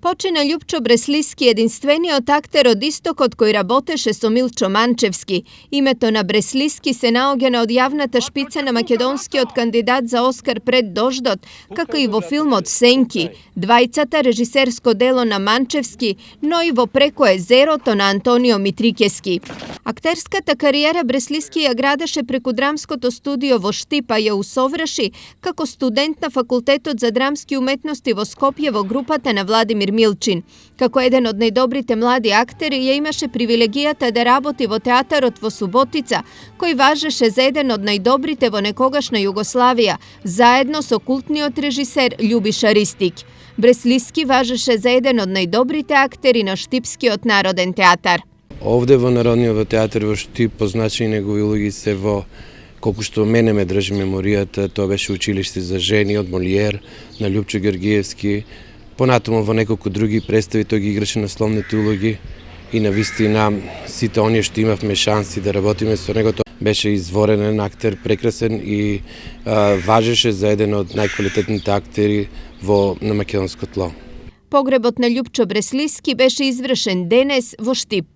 Почина Љупчо Бреслиски, единствениот актер од истокот кој работеше со Милчо Манчевски. Името на Бреслиски се наоѓа од јавната шпица на македонскиот кандидат за Оскар пред дождот, како и во филмот Сенки, двајцата режисерско дело на Манчевски, но и во Преко езерото на Антонио Митрикески. Актерската кариера Бреслиски ја градеше преку драмското студио во Штип, а ја усоврши како студент на Факултетот за драмски уметности во Скопје во групата на Владимир Милчин. Како еден од најдобрите млади актери, ја имаше привилегијата да работи во театарот во Суботица, кој важеше за еден од најдобрите во некогашна Југославија, заедно со култниот режисер Љубиша Ристик. Бреслиски важеше за еден од најдобрите актери на Штипскиот народен театар. Овде во Народниот театар во Штип позначени негови улоги се во колку што мене ме држи меморијата, тоа беше училиште за жени од Молиер на Љупчо Георгиевски. Понатаму во неколку други представи тој ги играше насловните улоги и навистина сите оние што имавме шанси да работиме со него, тоа беше изворен актер, прекрасен и важеше за еден од најквалитетните актери на македонско тло. Погребот на Љупчо Бреслиски беше извршен денес во Штип.